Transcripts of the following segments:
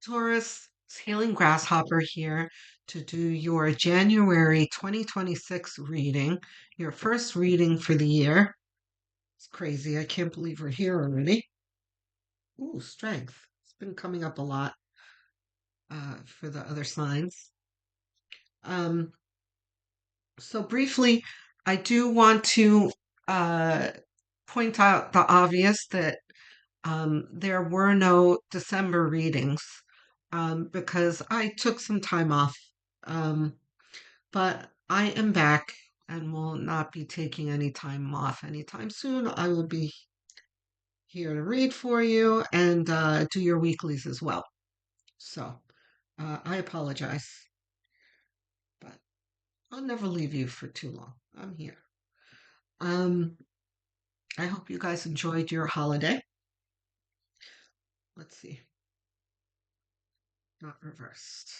Taurus, it's Healing Grasshopper here to do your January 2026 reading, your first reading for the year. It's crazy. I can't believe we're here already. Ooh, strength. It's been coming up a lot for the other signs. Um, so, briefly, I do want to uh, point out the obvious that there were no December readings because I took some time off. Um, but I am back and will not be taking any time off anytime soon. I will be here to read for you and do your weeklies as well. So I apologize, but I'll never leave you for too long. I'm here. Um, I hope you guys enjoyed your holiday. Let's see, not reversed.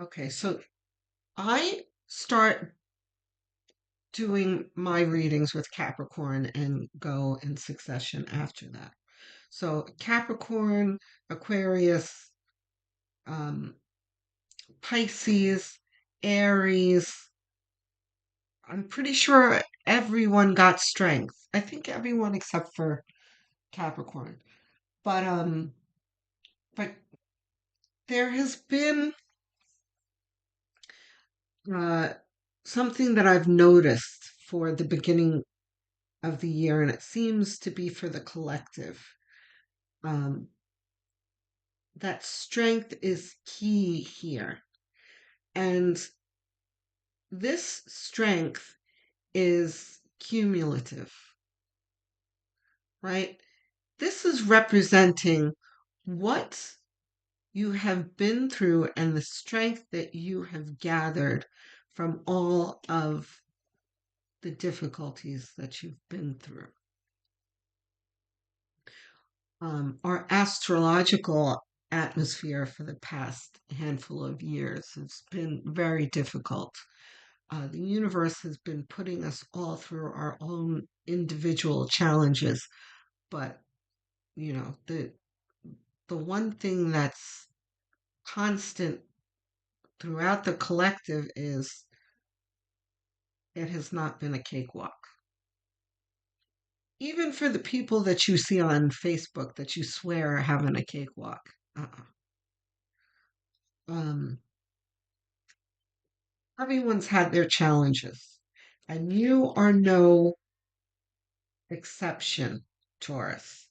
Okay, so I start doing my readings with Capricorn and go in succession after that. So Capricorn, Aquarius, um, Pisces, Aries. I'm pretty sure everyone got strength. I think everyone except for Capricorn. But there has been uh something that I've noticed for the beginning of the year, and it seems to be for the collective. Um, that strength is key here. And this strength is cumulative, right? This is representing what you have been through and the strength that you have gathered from all of the difficulties that you've been through. Our astrological atmosphere for the past handful of years has been very difficult. The universe has been putting us all through our own individual challenges, but the one thing that's constant throughout the collective is it has not been a cakewalk. Even for the people that you see on Facebook that you swear are having a cakewalk. Uh-uh. Um, Everyone's had their challenges, and you are no exception, Taurus.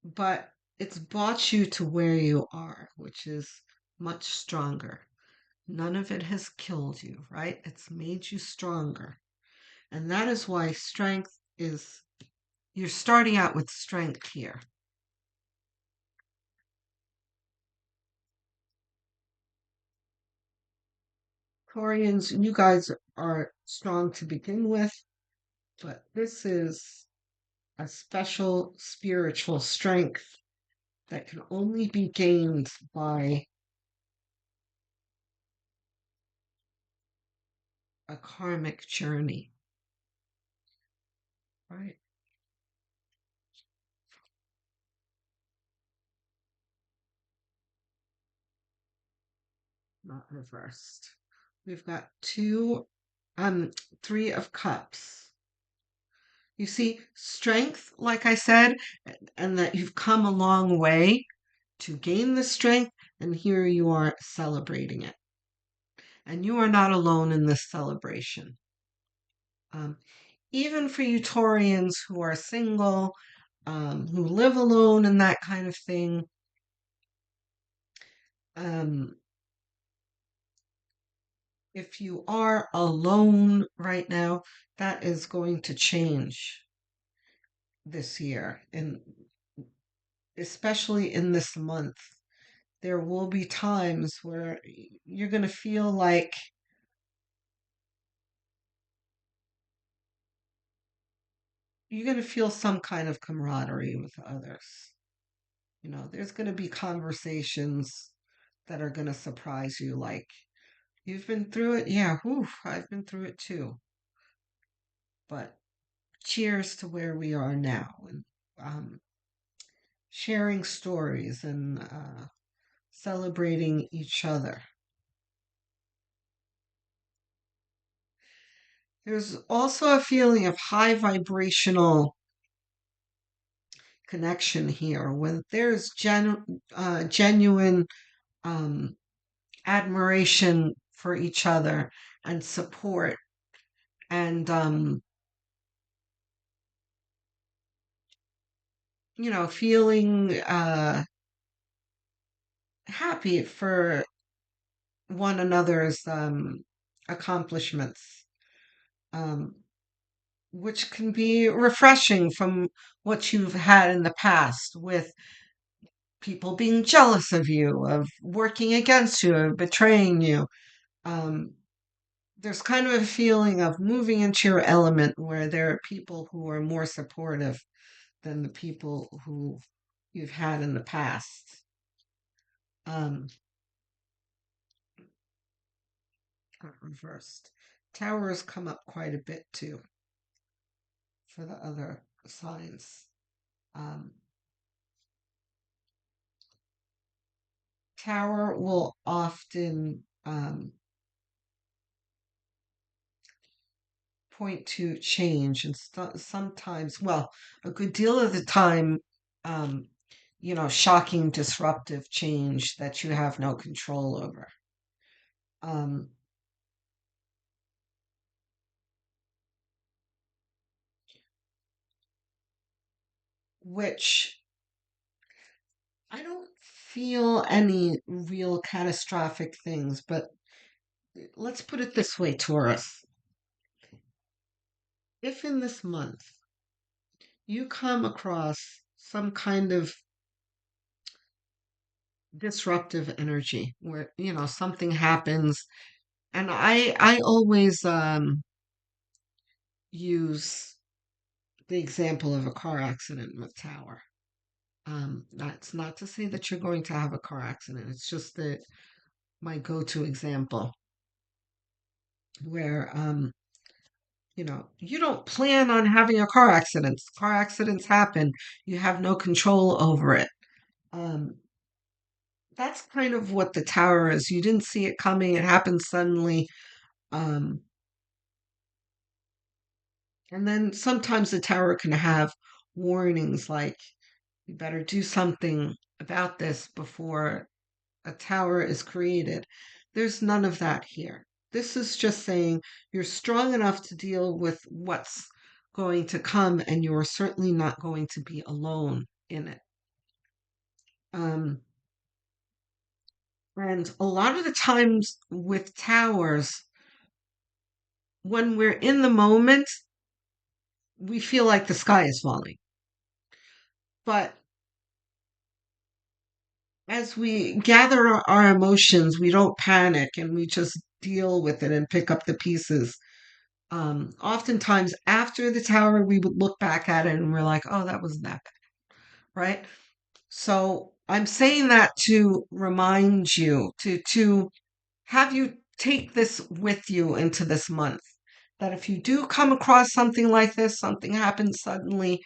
But it's brought you to where you are, which is much stronger. None of it has killed you, right? It's made you stronger. And that is why strength is, you're starting out with strength here. Taurians, you guys are strong to begin with, but this is a special spiritual strength that can only be gained by a karmic journey, right? Not reversed. We've got three of cups. You see, strength, like I said, and that you've come a long way to gain the strength, and here you are celebrating it. And you are not alone in this celebration. Um, Even for you Taurians who are single, who live alone and that kind of thing, um, if you are alone right now, that is going to change this year, and especially in this month. There will be times where you're going to feel like you're going to feel some kind of camaraderie with others. There's going to be conversations that are going to surprise you, like, you've been through it? Yeah, whew, I've been through it too. But cheers to where we are now and um, sharing stories and celebrating each other. There's also a feeling of high vibrational connection here when there's genuine um, admiration for each other and support and feeling happy for one another's accomplishments, um, which can be refreshing from what you've had in the past with people being jealous of you, of working against you, of betraying you. Um, there's kind of a feeling of moving into your element where there are people who are more supportive than the people who you've had in the past. Um, Reversed. Towers come up quite a bit too for the other signs. Um, Tower will often point to change, and sometimes, well, a good deal of the time, um, shocking, disruptive change that you have no control over. Um, which I don't feel any real catastrophic things, but let's put it this way, Taurus. If in this month you come across some kind of disruptive energy where, something happens, and I always use the example of a car accident with Tower. That's not to say that you're going to have a car accident. It's just that my go-to example where you don't plan on having a car accident. Car accidents happen. You have no control over it. Um, that's kind of what the tower is. You didn't see it coming. It happened suddenly. Um, and then sometimes the tower can have warnings like, you better do something about this before a tower is created. There's none of that here. This is just saying you're strong enough to deal with what's going to come, and you are certainly not going to be alone in it. Um, and a lot of the times with towers, when we're in the moment, we feel like the sky is falling. But as we gather our emotions, we don't panic and we just deal with it and pick up the pieces. Oftentimes after the tower, we would look back at it and we're like, oh, that wasn't that bad, right? So I'm saying that to remind you, to have you take this with you into this month. That if you do come across something like this, something happens suddenly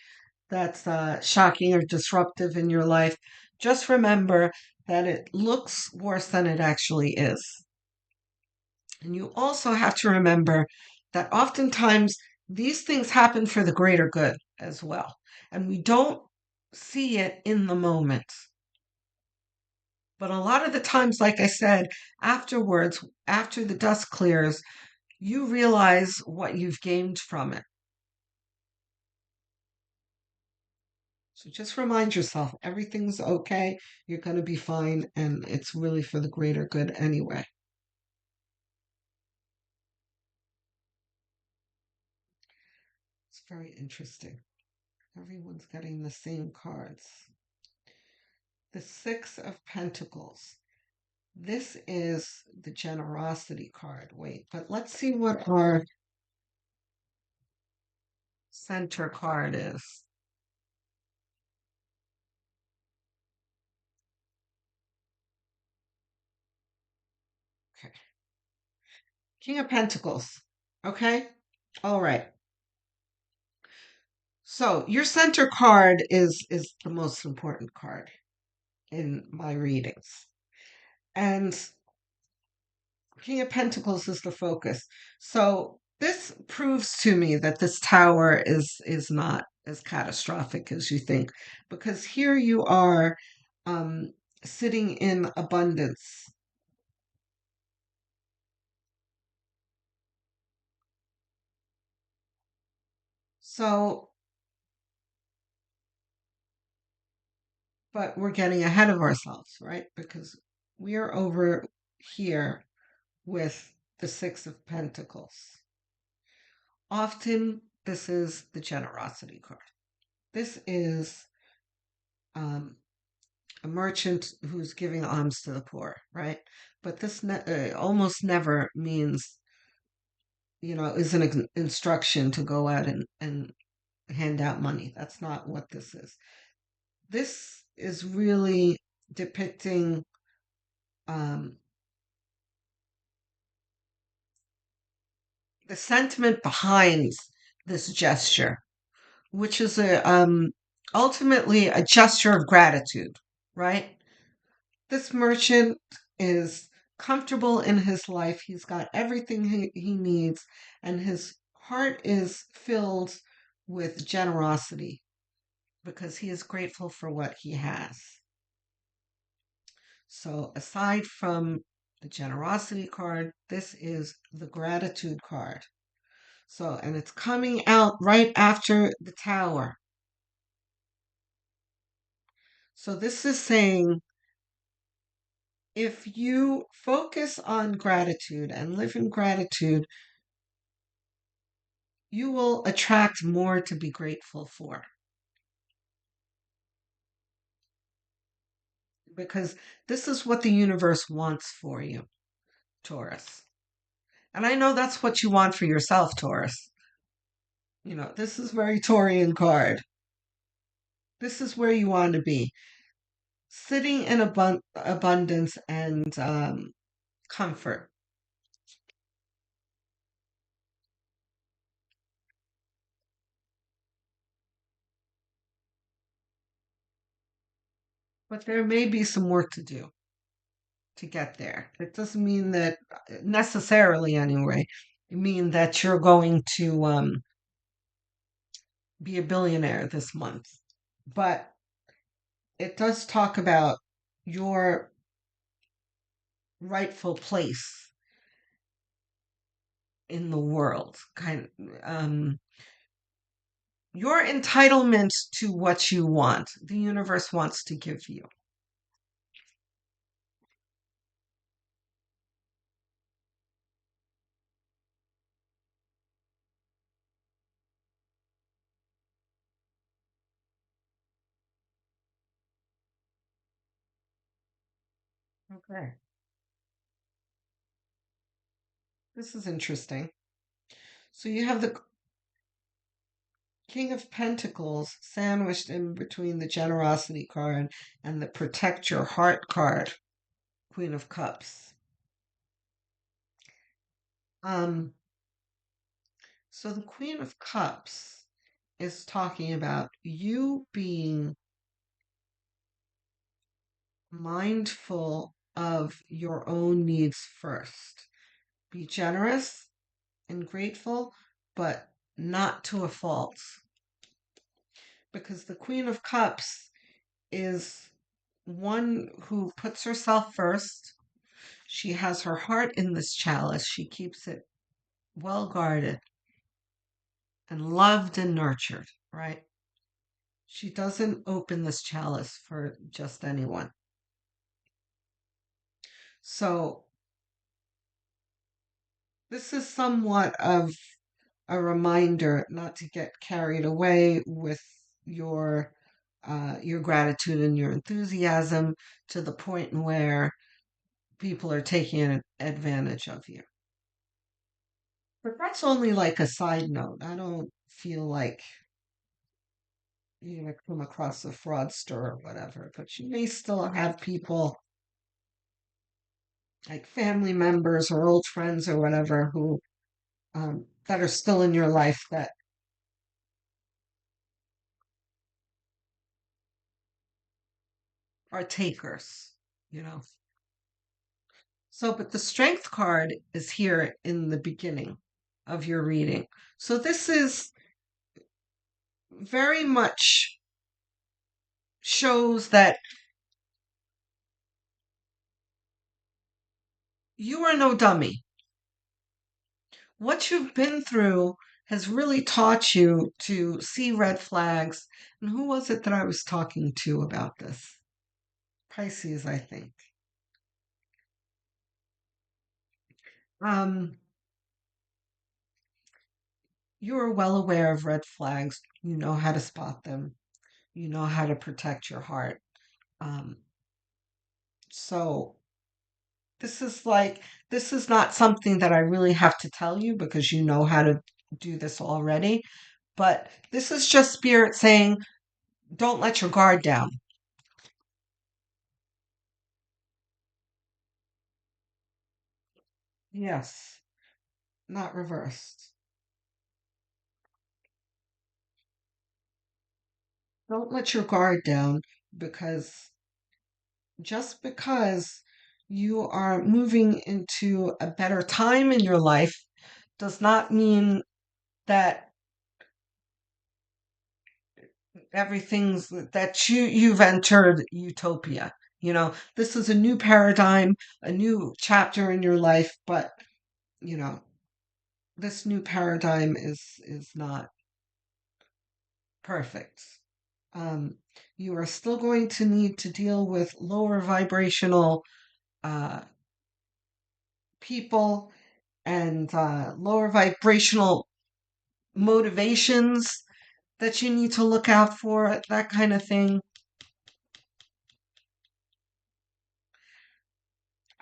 that's shocking or disruptive in your life, just remember that it looks worse than it actually is. And you also have to remember that oftentimes these things happen for the greater good as well. And we don't see it in the moment. But a lot of the times, like I said, afterwards, after the dust clears, you realize what you've gained from it. So just remind yourself everything's okay, you're going to be fine, and it's really for the greater good anyway. It's very interesting. Everyone's getting the same cards. The Six of Pentacles. This is the generosity card. Wait, but let's see what our center card is. Okay. King of Pentacles. Okay. All right. So your center card is the most important card in my readings. And King of Pentacles is the focus. So this proves to me that this tower is not as catastrophic as you think, because here you are um, sitting in abundance. So, but we're getting ahead of ourselves, right? Because we are over here with the Six of Pentacles. Often, this is the generosity card. This is um, a merchant who's giving alms to the poor, right? But this almost never means, is an instruction to go out and hand out money. That's not what this is. This is really depicting um, the sentiment behind this gesture, which is ultimately a gesture of gratitude, right? This merchant is comfortable in his life. He's got everything he needs, and his heart is filled with generosity because he is grateful for what he has. So, aside from the generosity card, this is the gratitude card. So, and it's coming out right after the tower. So, this is saying if you focus on gratitude and live in gratitude, you will attract more to be grateful for. Because this is what the universe wants for you, Taurus. And I know that's what you want for yourself, Taurus. This is very Taurian card. This is where you want to be. Sitting in abundance and comfort. But there may be some work to do to get there. It doesn't mean that necessarily, anyway. It mean that you're going to be a billionaire this month. But it does talk about your rightful place in the world, your entitlement to what you want. The universe wants to give you. Okay, this is interesting. So you have the King of Pentacles sandwiched in between the generosity card and the protect your heart card, Queen of Cups. Um, so the Queen of Cups is talking about you being mindful of your own needs first. Be generous and grateful, but not to a fault. Because the Queen of Cups is one who puts herself first. She has her heart in this chalice. She keeps it well guarded and loved and nurtured, right? She doesn't open this chalice for just anyone. So, this is somewhat of a reminder not to get carried away with your gratitude and your enthusiasm to the point where people are taking advantage of you. But that's only like a side note. I don't feel like you're going to come across a fraudster or whatever, but you may still have people like family members or old friends or whatever who that are still in your life that are takers, you know. So, but the strength card is here in the beginning of your reading. So this is very much shows that you are no dummy. What you've been through has really taught you to see red flags. And who was it that I was talking to about this? Pisces, I think. Um, you are well aware of red flags. You know how to spot them. You know how to protect your heart. Um, so this is not something that I really have to tell you because you know how to do this already. But this is just spirit saying, don't let your guard down. Yes, not reversed. Don't let your guard down because just because you are moving into a better time in your life does not mean that everything's that you've entered utopia. You know, this is a new paradigm, a new chapter in your life, but you know, this new paradigm is not perfect. Um, you are still going to need to deal with lower vibrational uh, people and lower vibrational motivations that you need to look out for, that kind of thing.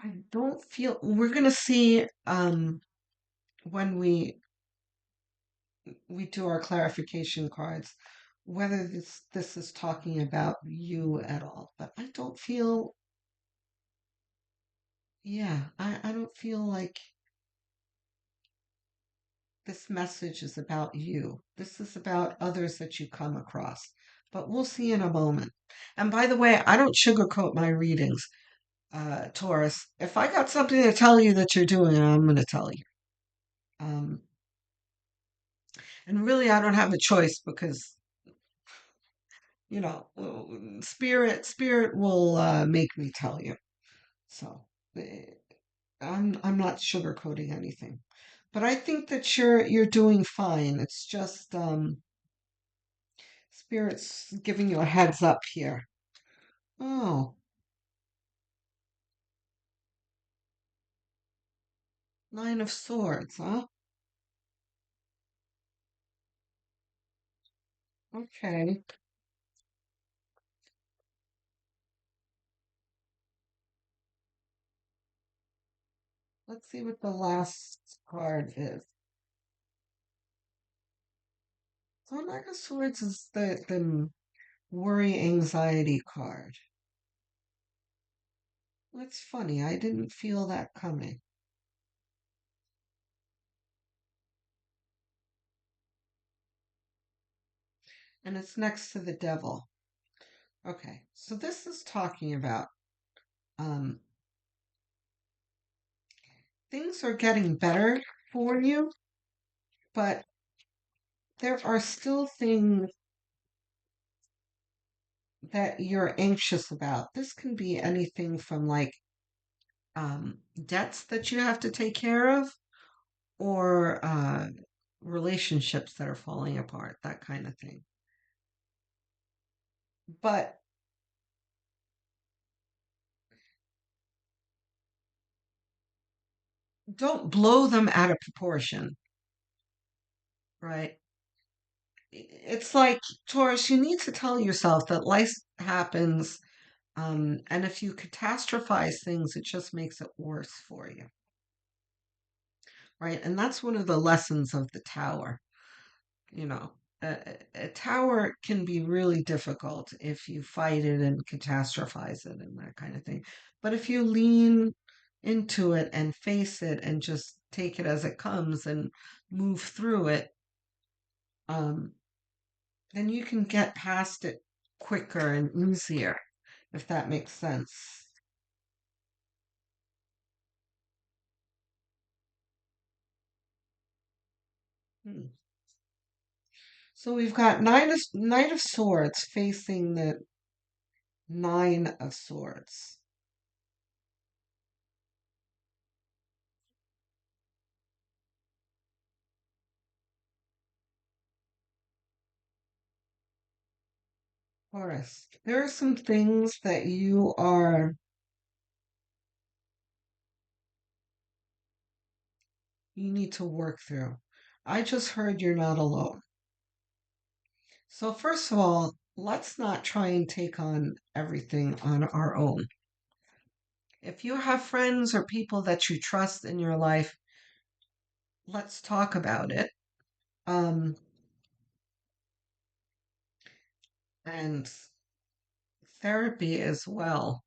I don't feel we're going to see when we do our clarification cards whether this is talking about you at all. But I don't feel, yeah, I don't feel like this message is about you. This is about others that you come across. But we'll see in a moment. And by the way, I don't sugarcoat my readings, Taurus. If I got something to tell you that you're doing, I'm going to tell you. Um, and really, I don't have a choice because, you know, spirit will make me tell you. So eh, I'm not sugarcoating anything. But I think that you're doing fine. It's just spirit's giving you a heads up here. Oh, Nine of Swords, huh? Okay. Let's see what the last card is. So Nine of Swords is the worry anxiety card. That's funny. I didn't feel that coming. And it's next to the devil. Okay. So this is talking about um things are getting better for you, but there are still things that you're anxious about. This can be anything from like debts that you have to take care of or relationships that are falling apart, that kind of thing. But don't blow them out of proportion, right? It's like, Taurus, you need to tell yourself that life happens, and if you catastrophize things, it just makes it worse for you, right? And that's one of the lessons of the tower. You know, a tower can be really difficult if you fight it and catastrophize it and that kind of thing. But if you lean into it and face it and just take it as it comes and move through it, um, then you can get past it quicker and easier. if that makes sense. Hmm. So we've got Knight of Swords facing the Nine of Swords. Taurus, there are some things that you need to work through. I just heard you're not alone. So first of all, let's not try and take on everything on our own. If you have friends or people that you trust in your life, let's talk about it. Um, and therapy as well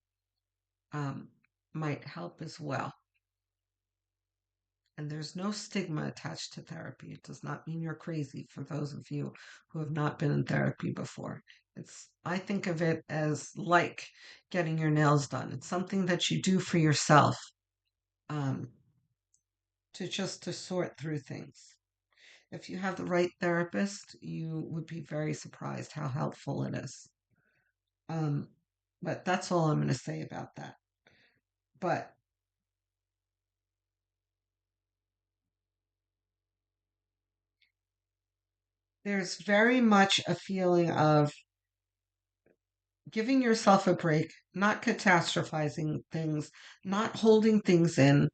um, might help as well. And there's no stigma attached to therapy. It does not mean you're crazy for those of you who have not been in therapy before. I think of it as like getting your nails done. It's something that you do for yourself um, to sort through things. If you have the right therapist, you would be very surprised how helpful it is. Um, but that's all I'm going to say about that. But there's very much a feeling of giving yourself a break, not catastrophizing things, not holding things in,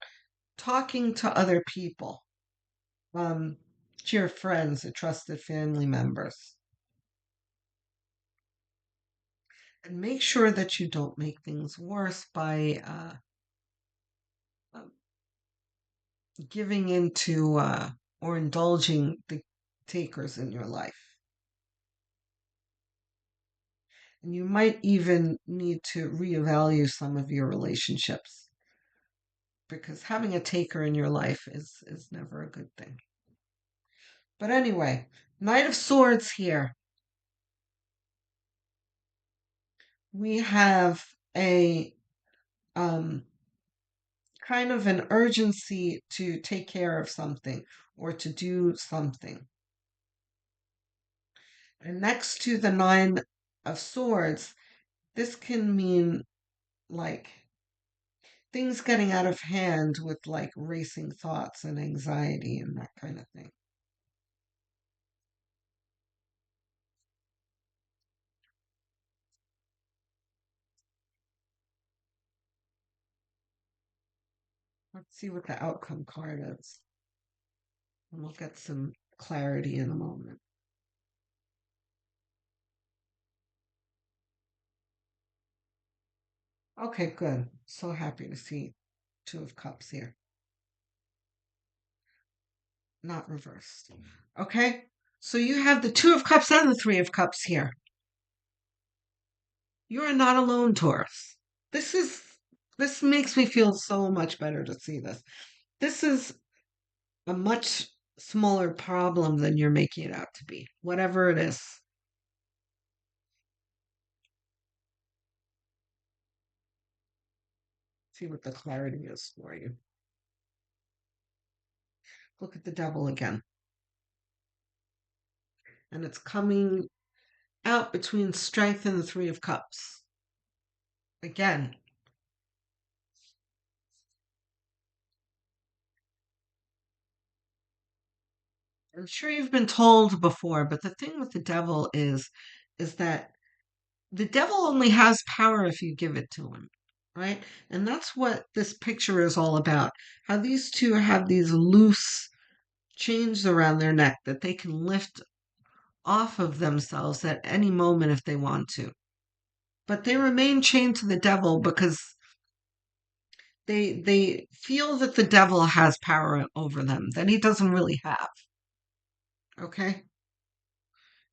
talking to other people, um, to your friends, or trusted family members. And make sure that you don't make things worse by um, giving into or indulging the takers in your life. And you might even need to reevaluate some of your relationships because having a taker in your life is never a good thing. But anyway, Knight of Swords here. We have a um, kind of an urgency to take care of something or to do something. And next to the Nine of Swords, this can mean like things getting out of hand with like racing thoughts and anxiety and that kind of thing. Let's see what the outcome card is. And we'll get some clarity in a moment. Okay, good. So happy to see Two of Cups here, not reversed. Okay, so you have the Two of Cups and the Three of Cups here. You are not alone, Taurus. This is this makes me feel so much better to see this. This is a much smaller problem than you're making it out to be, whatever it is. See what the clarity is for you. Look at the devil again. And it's coming out between strength and the Three of Cups. Again, I'm sure you've been told before, but the thing with the devil is that the devil only has power if you give it to him, right? And that's what this picture is all about. How these two have these loose chains around their neck that they can lift off of themselves at any moment if they want to. But they remain chained to the devil because they feel that the devil has power over them that he doesn't really have. Okay?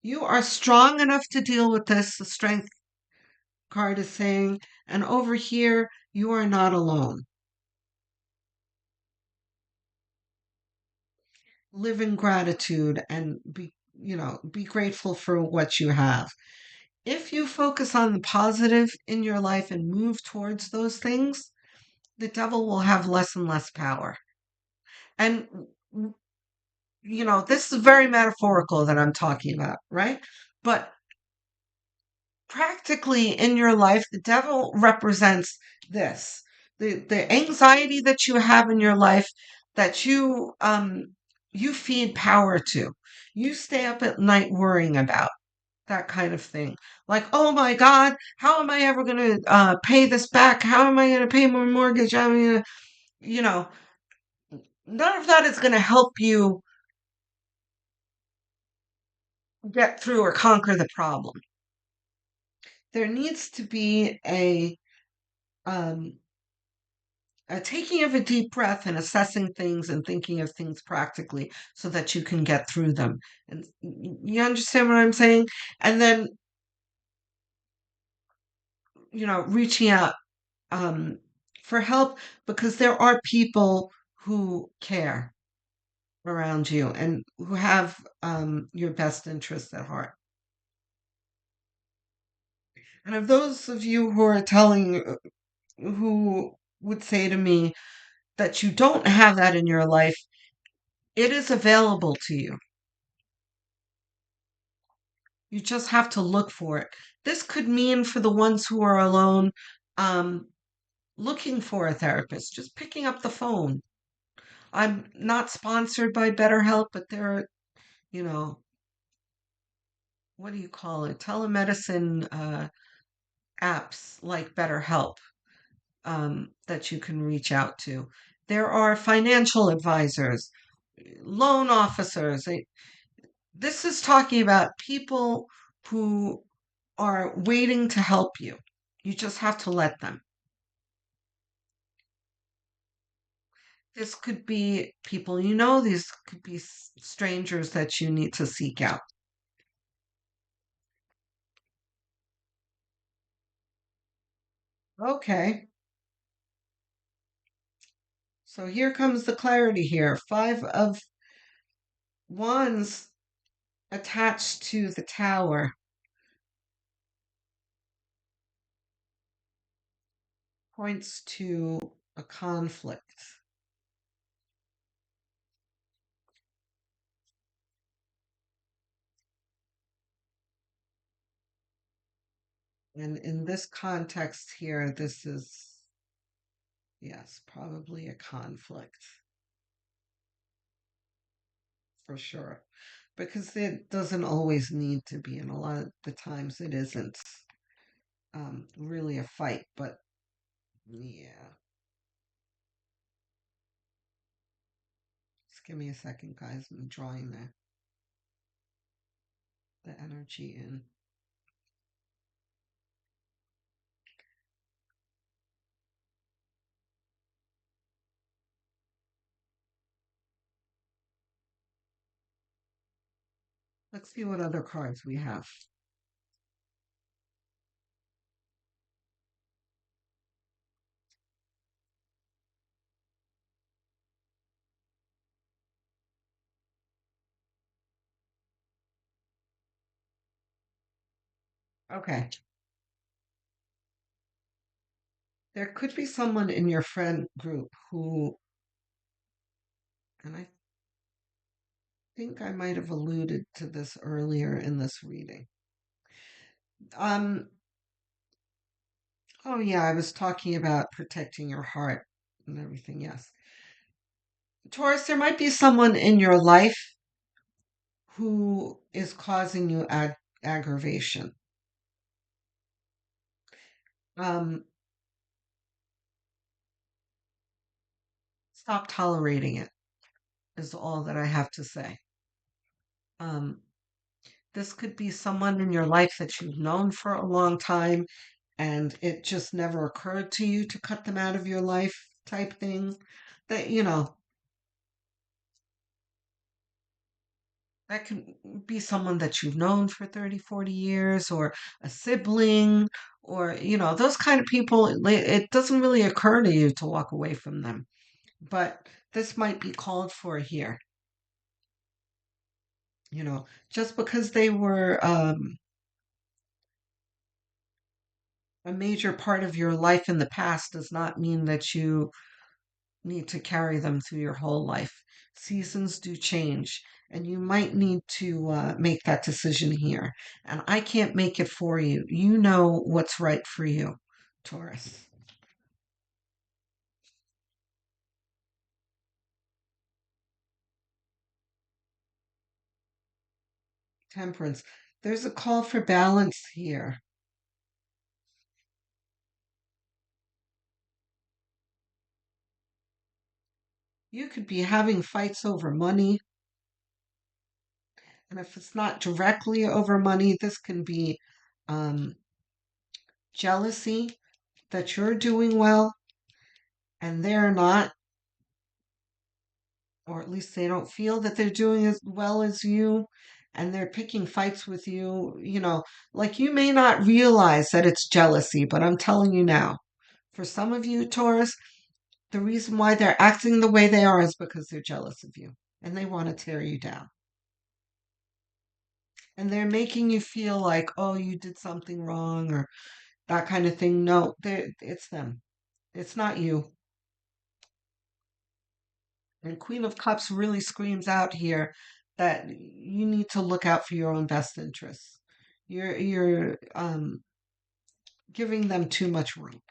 You are strong enough to deal with this, the strength card is saying, and over here, you are not alone. Live in gratitude and be grateful for what you have. if you focus on the positive in your life and move towards those things, the devil will have less and less power. And, this is very metaphorical that I'm talking about, right? But practically in your life, the devil represents this the anxiety that you have in your life that you feed power to. You stay up at night worrying about that kind of thing. Like, oh my God, how am I ever going to pay this back? How am I going to pay my mortgage? I'm going to, you know, none of that is going to help you get through or conquer the problem. There needs to be um, a taking of a deep breath and assessing things and thinking of things practically so that you can get through them. And you understand what I'm saying? And then, reaching out um, for help because there are people who care around you and who have your best interests at heart. And of those of you who are who would say to me that you don't have that in your life, it is available to you. You just have to look for it. This could mean for the ones who are alone, um, looking for a therapist, just picking up the phone. I'm not sponsored by BetterHelp, but there are, you know, what do you call it? Telemedicine apps like BetterHelp that you can reach out to. There are financial advisors, loan officers. This is talking about people who are waiting to help you. You just have to let them. This could be people you know, these could be strangers that you need to seek out. Okay, so here comes the clarity here. Five of Wands attached to the Tower points to a conflict. And in this context here, this is, yes, probably a conflict for sure. Because it doesn't always need to be, and a lot of the times it isn't really a fight, but yeah. Just give me a second, guys. I'm drawing the energy in. Let's see what other cards we have. Okay. There could be someone in your friend group who, and I think I might have alluded to this earlier in this reading. Um, oh yeah, I was talking about protecting your heart and everything, yes. Taurus, there might be someone in your life who is causing you aggravation. Um, Stop tolerating it, is all that I have to say. Um, this could be someone in your life that you've known for a long time and it just never occurred to you to cut them out of your life type thing. That, that can be someone that you've known for 30, 40 years or a sibling or, those kind of people. It doesn't really occur to you to walk away from them. But this might be called for here. Just because they were A major part of your life in the past does not mean that you need to carry them through your whole life. Seasons do change, and you might need to make that decision here. And I can't make it for you. You know what's right for you, Taurus. Temperance. There's a call for balance here. You could be having fights over money, and if it's not directly over money, this can be um, jealousy that you're doing well and they're not, or at least they don't feel that they're doing as well as you, and they're picking fights with you. Like you may not realize that it's jealousy, but I'm telling you now, for some of you, Taurus, the reason why they're acting the way they are is because they're jealous of you and they want to tear you down. And they're making you feel like, oh, you did something wrong or that kind of thing. No, it's them. It's not you. And Queen of Cups really screams out here that you need to look out for your own best interests. You're giving them too much room.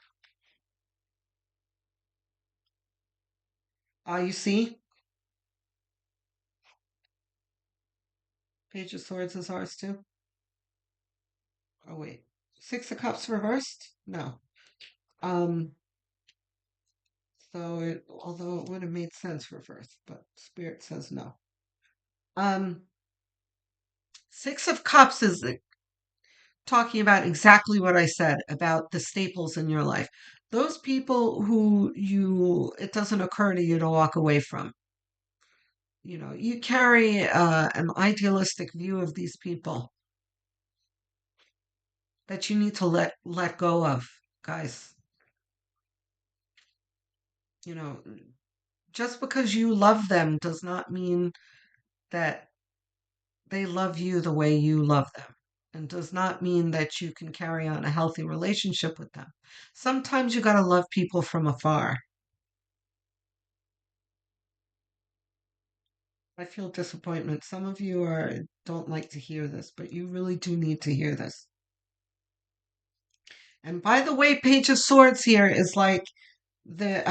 You see, Page of Swords is ours too. Oh wait, Six of Cups reversed? No. Um, although it would have made sense reversed, but Spirit says no. Um, Six of Cups is talking about exactly what I said about the staples in your life. Those people who it doesn't occur to you to walk away from. You carry an idealistic view of these people that you need to let go of, guys. You know, just because you love them does not mean that they love you the way you love them, and does not mean that you can carry on a healthy relationship with them. Sometimes you got to love people from afar. I feel disappointment. Some of you don't like to hear this, but you really do need to hear this. And by the way, Page of Swords here is like the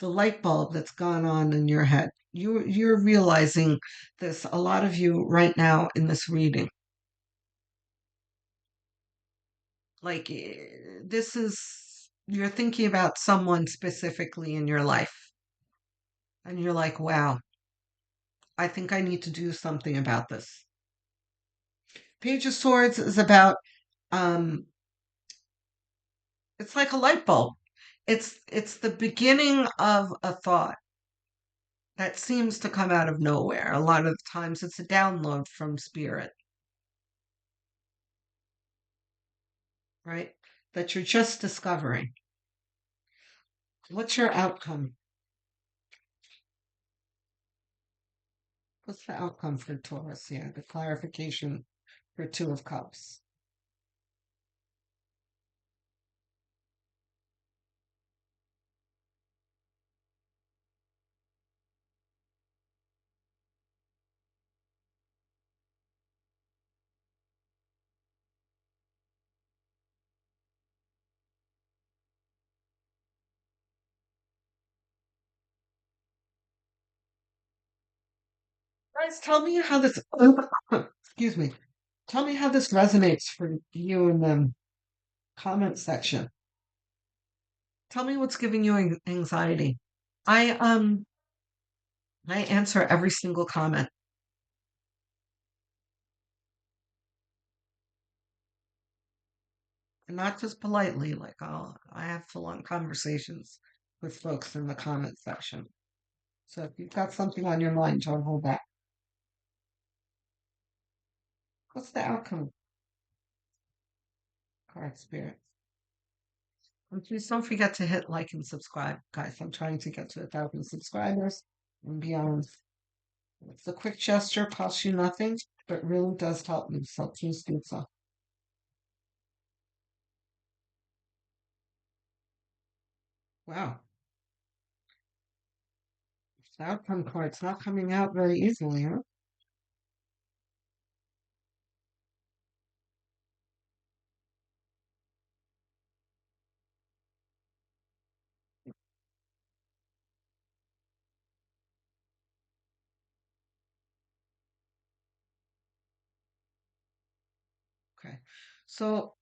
light bulb that's gone on in your head. You're realizing this, a lot of you right now in this reading. Like this is you're thinking about someone specifically in your life. And you're like, wow, I think I need to do something about this. Page of Swords is about um it's like a light bulb. It's the beginning of a thought that seems to come out of nowhere. A lot of the times it's a download from spirit, right? That you're just discovering. What's your outcome? What's the outcome for Taurus here? The clarification for Two of Cups. Guys, tell me how this excuse me. Tell me how this resonates for you in the comment section. Tell me what's giving you anxiety. I I answer every single comment, and not just politely. Like I have full-on conversations with folks in the comment section. So if you've got something on your mind, don't hold back. What's the outcome, card spirit? And please don't forget to hit like and subscribe, guys. I'm trying to get to 1,000 subscribers and beyond. It's a quick gesture, costs you nothing, but really does help me. So please do so. Wow. The outcome card's not coming out very easily, huh? Okay. So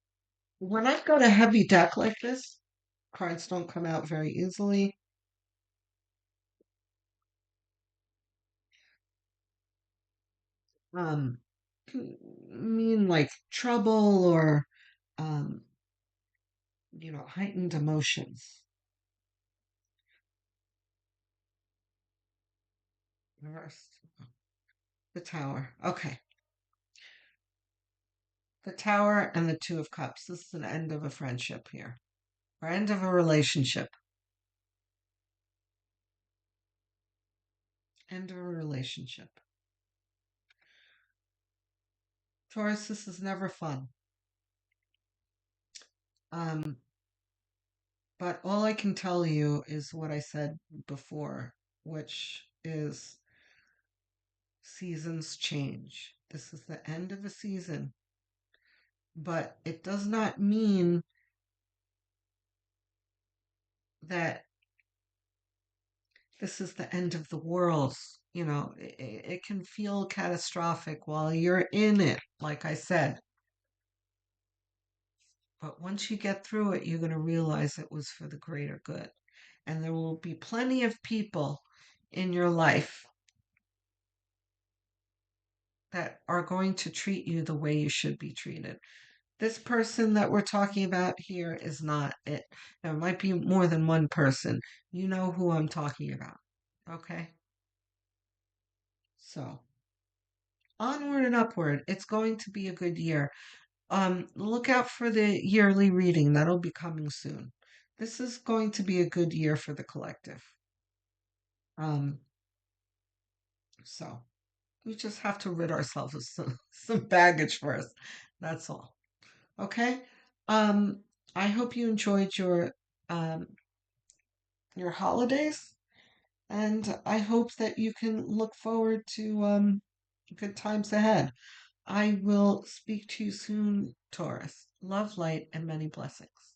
when I've got a heavy deck like this, cards don't come out very easily. Um, can mean like trouble or um, heightened emotions. Reversed. The Tower. Okay. The Tower and the Two of Cups. This is an end of a friendship here, or end of a relationship. End of a relationship. Taurus, this is never fun. Um, but all I can tell you is what I said before, which is seasons change. This is the end of a season, but it does not mean that this is the end of the world. It can feel catastrophic while you're in it, like I said. But once you get through it, you're going to realize it was for the greater good. And there will be plenty of people in your life that are going to treat you the way you should be treated. This person that we're talking about here is not it. There might be more than one person. You know who I'm talking about. Okay? So, onward and upward. It's going to be a good year. Look out for the yearly reading. That'll be coming soon. This is going to be a good year for the collective. Um, so we just have to rid ourselves of some baggage first. That's all. Okay. Um, I hope you enjoyed um your holidays, and I hope that you can look forward to good times ahead. I will speak to you soon, Taurus. Love, light, and many blessings.